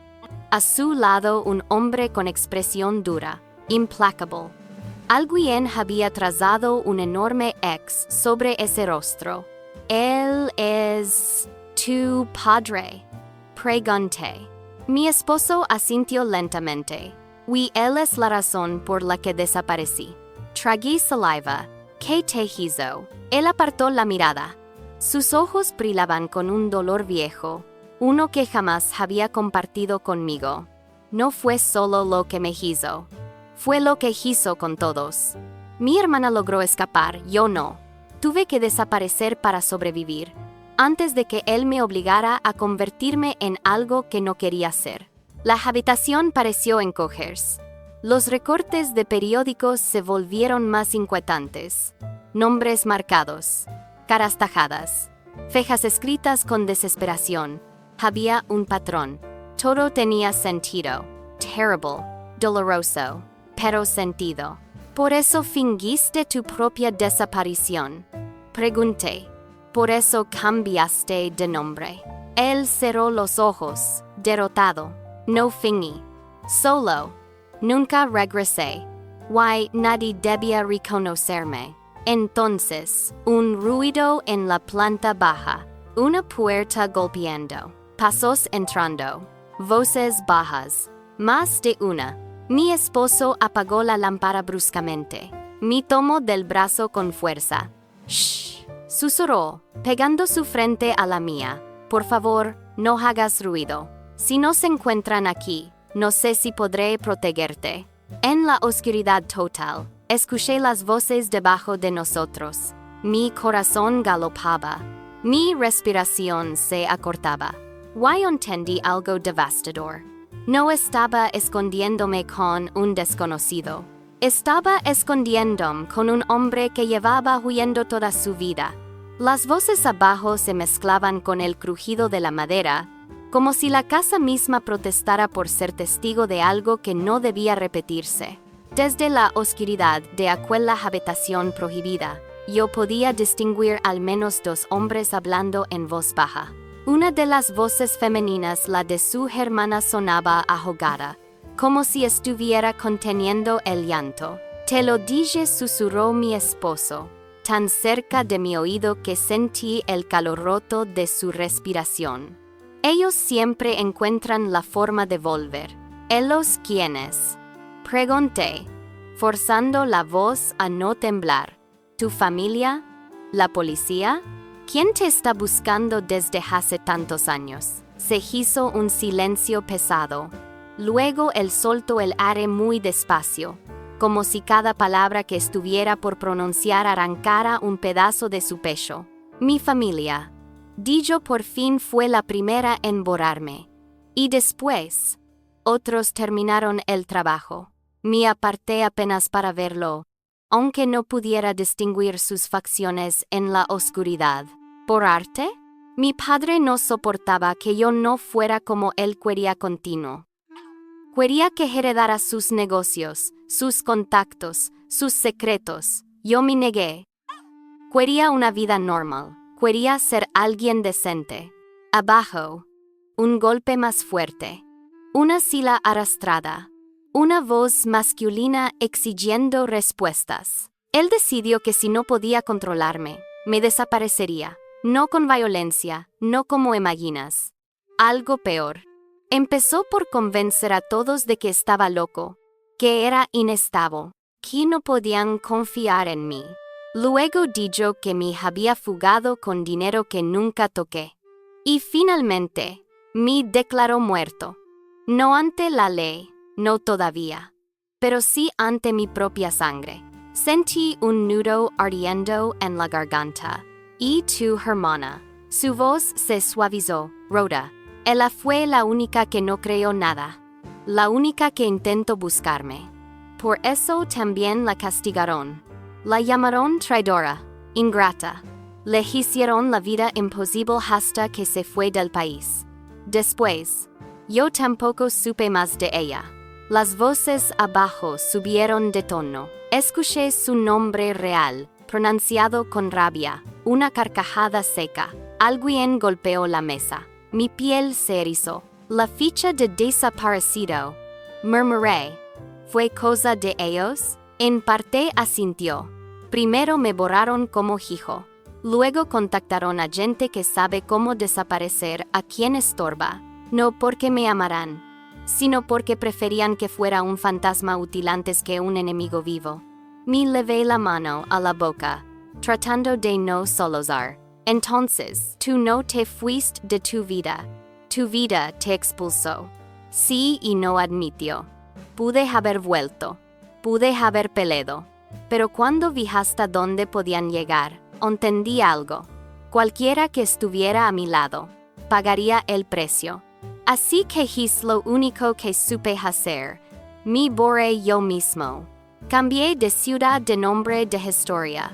A su lado un hombre con expresión dura, implacable. Alguien había trazado un enorme X sobre ese rostro. «¿Él es tu padre?», pregunté. Mi esposo asintió lentamente. «Oui, él es la razón por la que desaparecí». Tragué saliva. «¿Qué te hizo?». Él apartó la mirada. Sus ojos brillaban con un dolor viejo, uno que jamás había compartido conmigo. No fue solo lo que me hizo. Fue lo que hizo con todos. Mi hermana logró escapar, yo no. Tuve que desaparecer para sobrevivir, antes de que él me obligara a convertirme en algo que no quería ser. La habitación pareció encogerse. Los recortes de periódicos se volvieron más inquietantes. Nombres marcados, caras tajadas, fejas escritas con desesperación. Había un patrón. Todo tenía sentido. Terrible, doloroso, pero sentido. ¿Por eso fingiste tu propia desaparición?, pregunté. ¿Por eso cambiaste de nombre?». Él cerró los ojos, derrotado. «No fingí. Solo. Nunca regresé. Why, nadie debía reconocerme». Entonces, un ruido en la planta baja. Una puerta golpeando. Pasos entrando. Voces bajas. Más de una. Mi esposo apagó la lámpara bruscamente. Me tomó del brazo con fuerza. «Shh», susurró, pegando su frente a la mía. «Por favor, no hagas ruido. Si nos encuentran aquí, no sé si podré protegerte». En la oscuridad total, escuché las voces debajo de nosotros. Mi corazón galopaba. Mi respiración se acortaba. Yo entendí algo devastador. No estaba escondiéndome con un desconocido. Estaba escondiéndome con un hombre que llevaba huyendo toda su vida. Las voces abajo se mezclaban con el crujido de la madera, como si la casa misma protestara por ser testigo de algo que no debía repetirse. Desde la oscuridad de aquella habitación prohibida, yo podía distinguir al menos dos hombres hablando en voz baja. Una de las voces femeninas, la de su hermana, sonaba ahogada, como si estuviera conteniendo el llanto. «Te lo dije», susurró mi esposo, tan cerca de mi oído que sentí el calor roto de su respiración. Ellos siempre encuentran la forma de volver. ¿Ellos quiénes? Pregunté, forzando la voz a no temblar. ¿Tu familia? ¿La policía? ¿Quién te está buscando desde hace tantos años? Se hizo un silencio pesado. Luego él soltó el aire muy despacio, como si cada palabra que estuviera por pronunciar arrancara un pedazo de su pecho. Mi familia. Dijo por fin, fue la primera en borrarme. Y después, otros terminaron el trabajo. Me aparté apenas para verlo, aunque no pudiera distinguir sus facciones en la oscuridad. ¿Borrarte? Mi padre no soportaba que yo no fuera como él quería continuo. Quería que heredara sus negocios, sus contactos, sus secretos. Yo me negué. Quería una vida normal. Quería ser alguien decente. Abajo. Un golpe más fuerte. Una silla arrastrada. Una voz masculina exigiendo respuestas. Él decidió que si no podía controlarme, me desaparecería. No con violencia, no como imaginas. Algo peor. Empezó por convencer a todos de que estaba loco, que era inestable, que no podían confiar en mí. Luego dijo que me había fugado con dinero que nunca toqué. Y finalmente, me declaró muerto. No ante la ley, no todavía, pero sí ante mi propia sangre. Sentí un nudo ardiendo en la garganta. ¿Y tu hermana? Su voz se suavizó. Rhoda. Ella fue la única que no creyó nada. La única que intentó buscarme. Por eso también la castigaron. La llamaron traidora, ingrata. Le hicieron la vida imposible hasta que se fue del país. Después, yo tampoco supe más de ella. Las voces abajo subieron de tono. Escuché su nombre real, pronunciado con rabia. Una carcajada seca. Alguien golpeó la mesa. Mi piel se erizó. La ficha de desaparecido. Murmuré. ¿Fue cosa de ellos? En parte asintió. Primero me borraron como hijo. Luego contactaron a gente que sabe cómo desaparecer a quien estorba. No porque me amarán, sino porque preferían que fuera un fantasma útil antes que un enemigo vivo. Me levé la mano a la boca, tratando de no sollozar. Entonces, tú no te fuiste de tu vida te expulsó. Sí, y no admitió. Pude haber vuelto, pude haber peleado, pero cuando vi hasta dónde podían llegar, entendí algo. Cualquiera que estuviera a mi lado, pagaría el precio. Así que hice lo único que supe hacer. Me borré yo mismo. Cambié de ciudad, de nombre, de historia.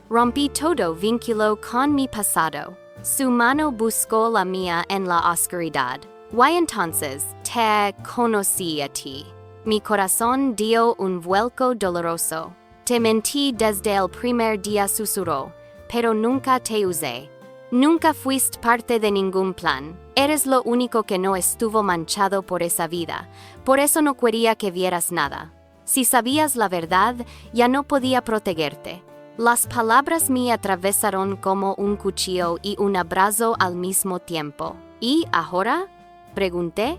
Rompí todo vínculo con mi pasado. Su mano buscó la mía en la oscuridad. Y entonces, te conocí a ti. Mi corazón dio un vuelco doloroso. Te mentí desde el primer día, susurró, pero nunca te usé. Nunca fuiste parte de ningún plan. Eres lo único que no estuvo manchado por esa vida. Por eso no quería que vieras nada. Si sabías la verdad, ya no podía protegerte. Las palabras me atravesaron como un cuchillo y un abrazo al mismo tiempo. ¿Y ahora? Pregunté,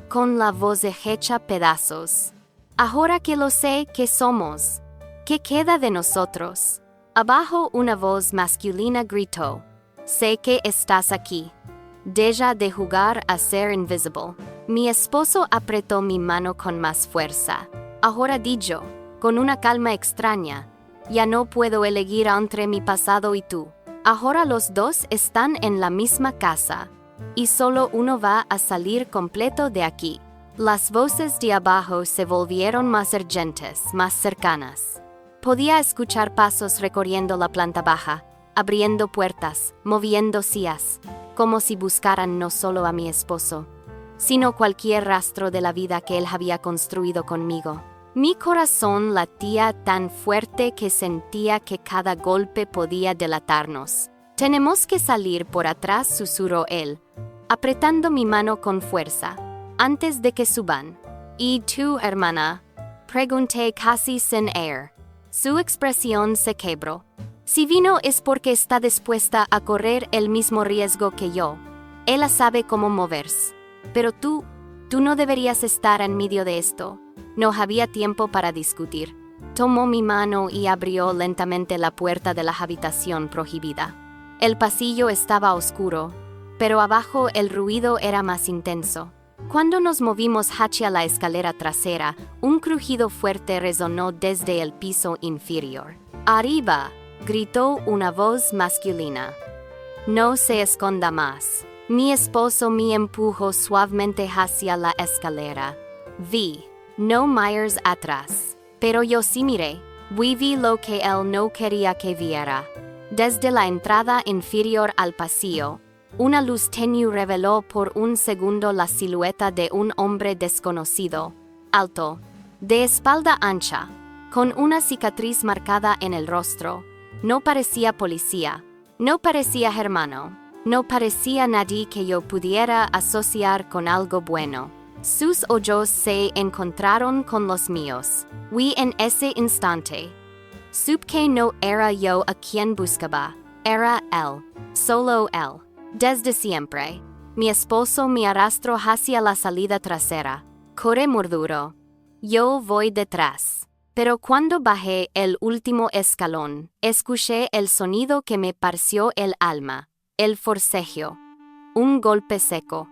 con la voz hecha pedazos. Ahora que lo sé, ¿qué somos? ¿Qué queda de nosotros? Abajo una voz masculina gritó. Sé que estás aquí. Deja de jugar a ser invisible. Mi esposo apretó mi mano con más fuerza. Ahora dijo, con una calma extraña, ya no puedo elegir entre mi pasado y tú. Ahora los dos están en la misma casa, y solo uno va a salir completo de aquí. Las voces de abajo se volvieron más urgentes, más cercanas. Podía escuchar pasos recorriendo la planta baja, abriendo puertas, moviendo sillas, como si buscaran no solo a mi esposo, sino cualquier rastro de la vida que él había construido conmigo. Mi corazón latía tan fuerte que sentía que cada golpe podía delatarnos. «Tenemos que salir por atrás», susurró él, apretando mi mano con fuerza, antes de que suban. «¿Y tú, hermana?», pregunté casi sin air. Su expresión se quebró. «Si vino es porque está dispuesta a correr el mismo riesgo que yo. Ella sabe cómo moverse. Pero tú no deberías estar en medio de esto». No había tiempo para discutir. Tomó mi mano y abrió lentamente la puerta de la habitación prohibida. El pasillo estaba oscuro, pero abajo el ruido era más intenso. Cuando nos movimos hacia la escalera trasera, un crujido fuerte resonó desde el piso inferior. «¡Arriba!», gritó una voz masculina. «No se esconda más». Mi esposo me empujó suavemente hacia la escalera. Vi, no Myers atrás, pero yo sí miré. Vi lo que él no quería que viera. Desde la entrada inferior al pasillo, una luz tenue reveló por un segundo la silueta de un hombre desconocido, alto, de espalda ancha, con una cicatriz marcada en el rostro. No parecía policía, no parecía hermano, no parecía nadie que yo pudiera asociar con algo bueno. Sus ojos se encontraron con los míos. Vi en ese instante. Supe que no era yo a quien buscaba, era él, solo él. Desde siempre, mi esposo me arrastró hacia la salida trasera. «Corre», murmuró. «Yo voy detrás». Pero cuando bajé el último escalón, escuché el sonido que me parció el alma, el forcejeo. Un golpe seco.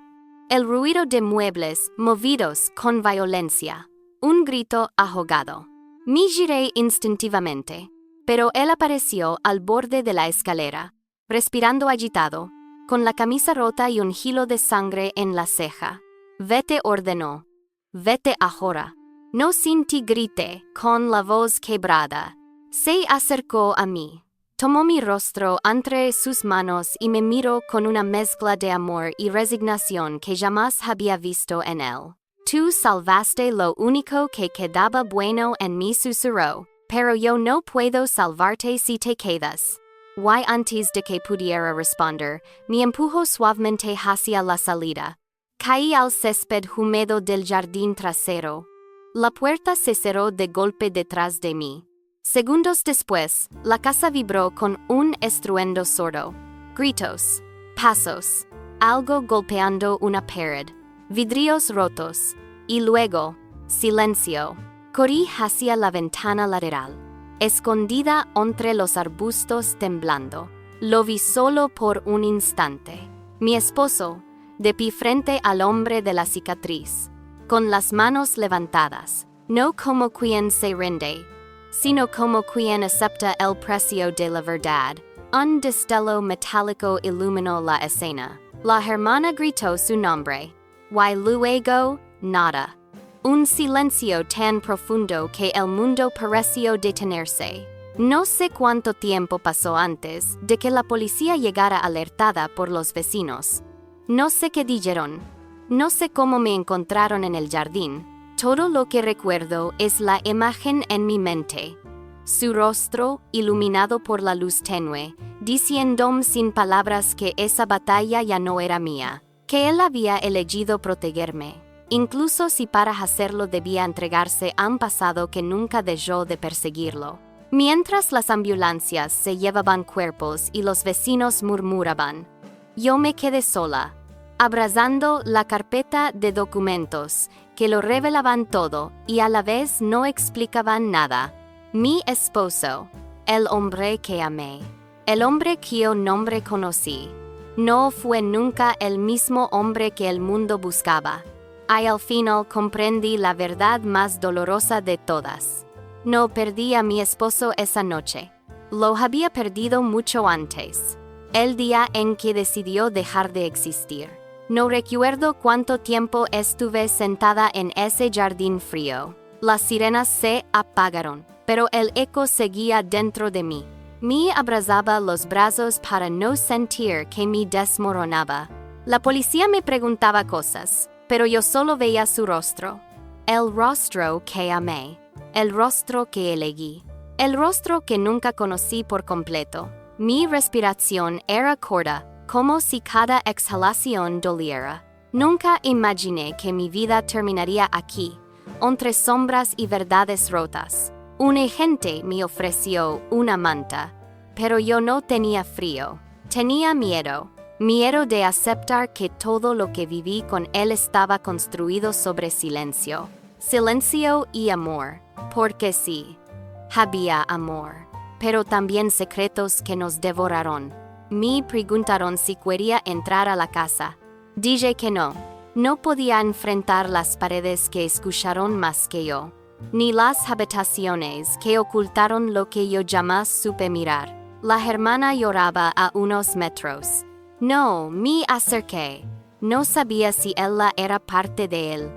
El ruido de muebles movidos con violencia. Un grito ahogado. Me giré instintivamente, pero él apareció al borde de la escalera, respirando agitado, con la camisa rota y un hilo de sangre en la ceja. «Vete», ordenó. «Vete ahora». «No», sin ti, grité, con la voz quebrada. Se acercó a mí. Tomó mi rostro entre sus manos y me miró con una mezcla de amor y resignación que jamás había visto en él. «Tú salvaste lo único que quedaba bueno en mí», susurró, «pero yo no puedo salvarte si te quedas». Antes de que pudiera responder, me empujó suavemente hacia la salida. Caí al césped húmedo del jardín trasero. La puerta se cerró de golpe detrás de mí. Segundos después, la casa vibró con un estruendo sordo. Gritos, pasos, algo golpeando una pared, vidrios rotos, y luego, silencio. Corrí hacia la ventana lateral, escondida entre los arbustos, temblando. Lo vi solo por un instante. Mi esposo, de pie frente al hombre de la cicatriz, con las manos levantadas, no como quien se rinde, sino como quien acepta el precio de la verdad. Un destello metálico iluminó la escena. La hermana gritó su nombre. Y luego, nada. Un silencio tan profundo que el mundo pareció detenerse. No sé cuánto tiempo pasó antes de que la policía llegara alertada por los vecinos. No sé qué dijeron. No sé cómo me encontraron en el jardín. Todo lo que recuerdo es la imagen en mi mente. Su rostro, iluminado por la luz tenue, diciéndome sin palabras que esa batalla ya no era mía, que él había elegido protegerme, incluso si para hacerlo debía entregarse a un pasado que nunca dejó de perseguirlo. Mientras las ambulancias se llevaban cuerpos y los vecinos murmuraban, yo me quedé sola, abrazando la carpeta de documentos que lo revelaban todo y a la vez no explicaban nada. Mi esposo, el hombre que amé, el hombre cuyo nombre conocí, no fue nunca el mismo hombre que el mundo buscaba. Y al final comprendí la verdad más dolorosa de todas. No perdí a mi esposo esa noche. Lo había perdido mucho antes. el día en que decidió dejar de existir. No recuerdo cuánto tiempo estuve sentada en ese jardín frío. Las sirenas se apagaron, pero el eco seguía dentro de mí. Me abrazaba los brazos para no sentir que me desmoronaba. La policía me preguntaba cosas, pero yo solo veía su rostro. El rostro que amé. El rostro que elegí. El rostro que nunca conocí por completo. Mi respiración era corta, como si cada exhalación doliera. Nunca imaginé que mi vida terminaría aquí, entre sombras y verdades rotas. Un agente me ofreció una manta, pero yo no tenía frío. Tenía miedo. Miedo de aceptar que todo lo que viví con él estaba construido sobre silencio. Silencio y amor, porque sí, había amor, pero también secretos que nos devoraron. Me preguntaron si quería entrar a la casa. Dije que no. No podía enfrentar las paredes que escucharon más que yo, ni las habitaciones que ocultaron lo que yo jamás supe mirar. La hermana lloraba a unos metros. No, me acerqué. No sabía si ella era parte de él,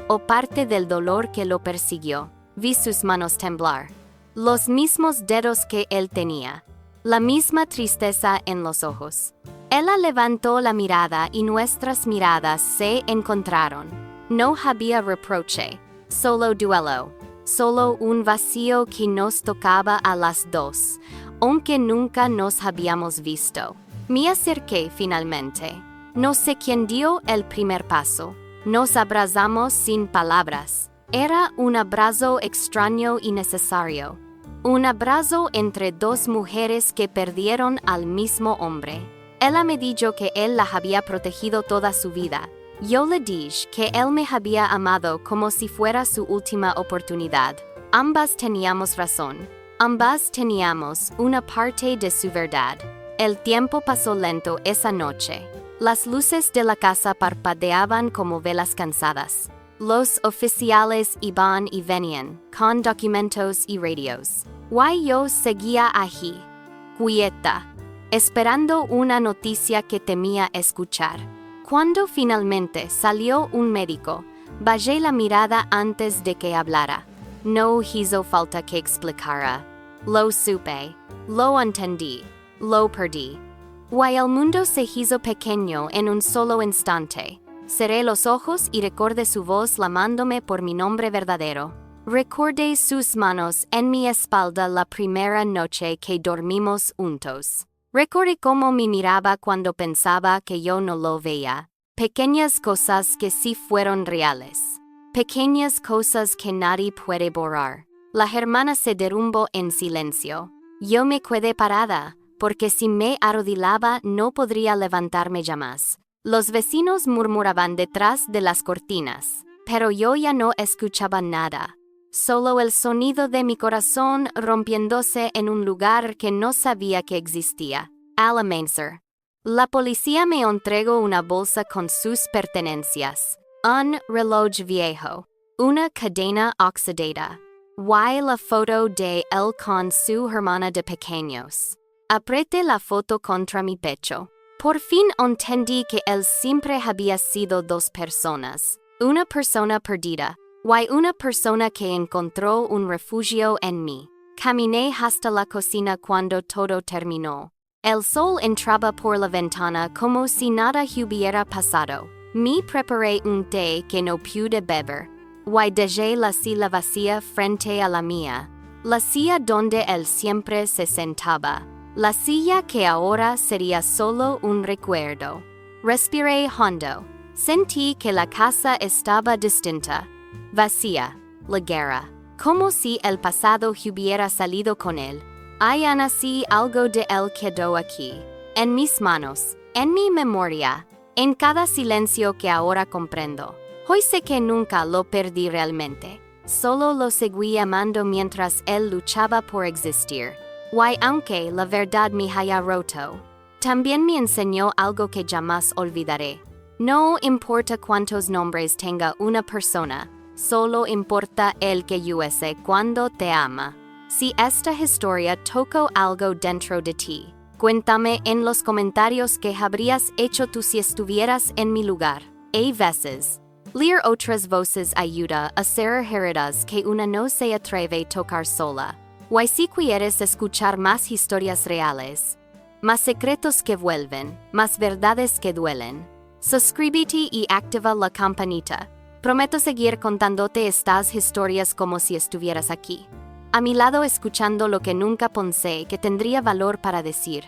o parte del dolor que lo persiguió. Vi sus manos temblar. Los mismos dedos que él tenía. La misma tristeza en los ojos. Ella levantó la mirada y nuestras miradas se encontraron. No había reproche, solo duelo, solo un vacío que nos tocaba a las dos, aunque nunca nos habíamos visto. Me acerqué finalmente. No sé quién dio el primer paso. Nos abrazamos sin palabras. Era un abrazo extraño y necesario. Un abrazo entre dos mujeres que perdieron al mismo hombre. Ella me dijo que él la había protegido toda su vida. Yo le dije que él me había amado como si fuera su última oportunidad. Ambas teníamos razón. Ambas teníamos una parte de su verdad. El tiempo pasó lento esa noche. Las luces de la casa parpadeaban como velas cansadas. Los oficiales iban y venían, con documentos y radios. Yo seguía allí, quieta, esperando una noticia que temía escuchar. Cuando finalmente salió un médico, bajé la mirada antes de que hablara. No hizo falta que explicara. Lo supe, lo entendí, lo perdí. El mundo se hizo pequeño en un solo instante. Cerré los ojos y recordé su voz llamándome por mi nombre verdadero. Recordé sus manos en mi espalda la primera noche que dormimos juntos. Recordé cómo me miraba cuando pensaba que yo no lo veía. Pequeñas cosas que sí fueron reales. Pequeñas cosas que nadie puede borrar. La hermana se derrumbó en silencio. Yo me quedé parada, porque si me arrodillaba no podría levantarme jamás. Los vecinos murmuraban detrás de las cortinas, pero yo ya no escuchaba nada. Solo el sonido de mi corazón rompiéndose en un lugar que no sabía que existía. Al amanecer, la policía me entregó una bolsa con sus pertenencias, un reloj viejo, una cadena oxidada, la foto de él con su hermana de pequeños. Apreté la foto contra mi pecho. Por fin entendí que él siempre había sido dos personas, una persona perdida, una persona que encontró un refugio en mí. Caminé hasta la cocina cuando todo terminó. El sol entraba por la ventana como si nada hubiera pasado. Me preparé un té que no pude beber. Dejé la silla vacía frente a la mía. La silla donde él siempre se sentaba. La silla que ahora sería solo un recuerdo. Respiré hondo. Sentí que la casa estaba distinta. Vacía, la guerra, como si el pasado hubiera salido con él. Así algo de él quedó aquí, en mis manos, en mi memoria, en cada silencio que ahora comprendo. Hoy sé que nunca lo perdí realmente, solo lo seguí amando mientras él luchaba por existir. Aunque la verdad me haya roto, también me enseñó algo que jamás olvidaré. No importa cuántos nombres tenga una persona, solo importa el que sé cuando te ama. Si esta historia tocó algo dentro de ti, Cuéntame en los comentarios qué habrías hecho tú si estuvieras en mi lugar. A veces, leer otras voces ayuda a ser heridas que una no se atreve a tocar sola. Y si quieres escuchar más historias reales, más secretos que vuelven, más verdades que duelen, suscríbete y activa la campanita. Prometo seguir contándote estas historias como si estuvieras aquí, a mi lado escuchando lo que nunca pensé que tendría valor para decir.